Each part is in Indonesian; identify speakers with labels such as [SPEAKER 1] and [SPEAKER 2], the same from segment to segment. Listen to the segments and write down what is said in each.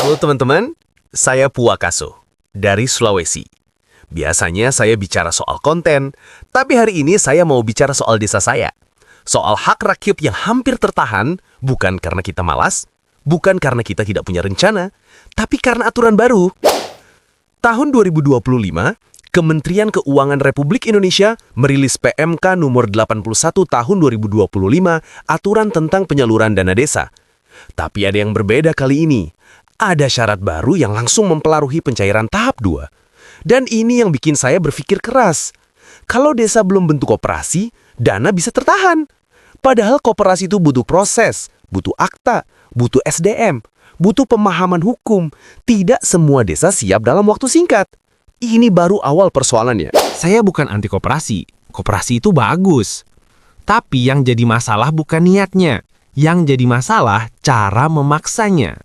[SPEAKER 1] Halo teman-teman, saya Puakaso dari Sulawesi. Biasanya saya bicara soal konten, tapi hari ini saya mau bicara soal desa saya. Soal hak rakyat yang hampir tertahan, bukan karena kita malas, bukan karena kita tidak punya rencana, tapi karena aturan baru. Tahun 2025, Kementerian Keuangan Republik Indonesia merilis PMK nomor 81 tahun 2025, aturan tentang penyaluran dana desa. Tapi ada yang berbeda kali ini. Ada syarat baru yang langsung mempengaruhi pencairan tahap 2. Dan ini yang bikin saya berpikir keras. Kalau desa belum bentuk koperasi, dana bisa tertahan. Padahal koperasi itu butuh proses, butuh akta, butuh SDM, butuh pemahaman hukum. Tidak semua desa siap dalam waktu singkat. Ini baru awal persoalannya.
[SPEAKER 2] Saya bukan anti koperasi. Koperasi itu bagus. Tapi yang jadi masalah bukan niatnya. Yang jadi masalah cara memaksanya.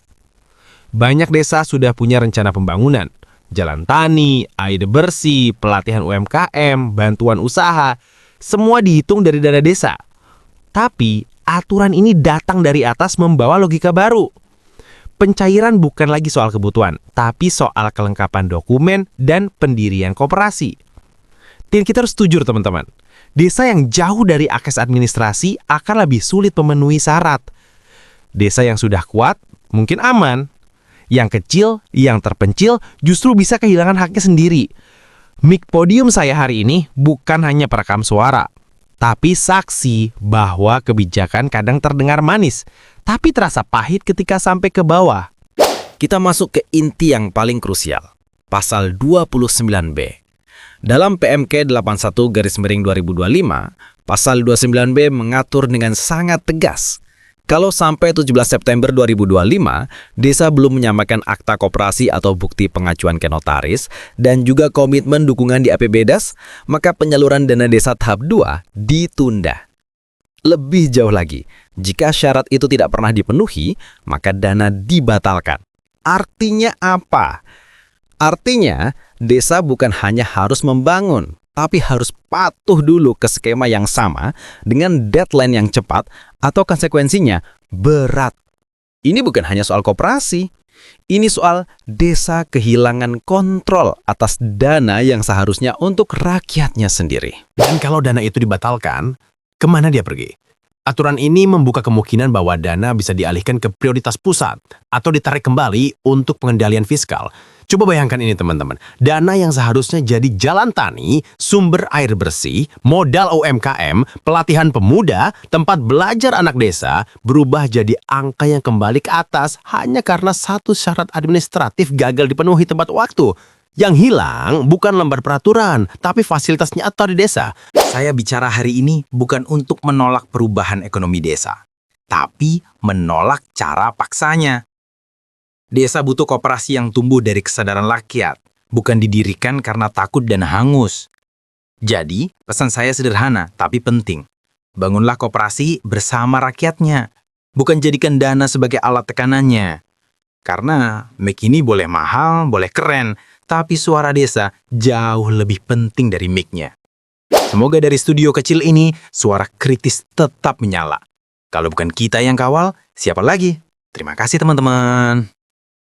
[SPEAKER 2] Banyak desa sudah punya rencana pembangunan. Jalan tani, air bersih, pelatihan UMKM, bantuan usaha. Semua dihitung dari dana desa. Tapi aturan ini datang dari atas membawa logika baru. Pencairan bukan lagi soal kebutuhan, tapi soal kelengkapan dokumen dan pendirian koperasi. Dan kita harus setuju teman-teman. Desa yang jauh dari akses administrasi akan lebih sulit memenuhi syarat. Desa yang sudah kuat mungkin aman. Yang kecil, yang terpencil justru bisa kehilangan haknya sendiri. Mic podium saya hari ini bukan hanya perekam suara, tapi saksi bahwa kebijakan kadang terdengar manis, tapi terasa pahit ketika sampai ke bawah.
[SPEAKER 3] Kita masuk ke inti yang paling krusial, pasal 29B. Dalam PMK 81/2025, pasal 29B mengatur dengan sangat tegas. Kalau sampai 17 September 2025, desa belum menyamakan akta koperasi atau bukti pengajuan ke notaris dan juga komitmen dukungan di APBDes, maka penyaluran dana desa tahap 2 ditunda. Lebih jauh lagi, jika syarat itu tidak pernah dipenuhi, maka dana dibatalkan. Artinya apa? Artinya, desa bukan hanya harus membangun, tapi harus patuh dulu ke skema yang sama dengan deadline yang cepat atau konsekuensinya berat. Ini bukan hanya soal koperasi. Ini soal desa kehilangan kontrol atas dana yang seharusnya untuk rakyatnya sendiri.
[SPEAKER 1] Dan kalau dana itu dibatalkan, kemana dia pergi? Aturan ini membuka kemungkinan bahwa dana bisa dialihkan ke prioritas pusat atau ditarik kembali untuk pengendalian fiskal. Coba bayangkan ini teman-teman, dana yang seharusnya jadi jalan tani, sumber air bersih, modal UMKM, pelatihan pemuda, tempat belajar anak desa, berubah jadi angka yang kembali ke atas hanya karena satu syarat administratif gagal dipenuhi tepat waktu. Yang hilang bukan lembar peraturan, tapi fasilitas nyata di desa.
[SPEAKER 4] Saya bicara hari ini bukan untuk menolak perubahan ekonomi desa, tapi menolak cara paksanya. Desa butuh koperasi yang tumbuh dari kesadaran rakyat, bukan didirikan karena takut dan hangus. Jadi, pesan saya sederhana tapi penting. Bangunlah koperasi bersama rakyatnya, bukan jadikan dana sebagai alat tekanannya. Karena mic ini boleh mahal, boleh keren, tapi suara desa jauh lebih penting dari mic-nya. Semoga dari studio kecil ini, suara kritis tetap menyala. Kalau bukan kita yang kawal, siapa lagi? Terima kasih teman-teman.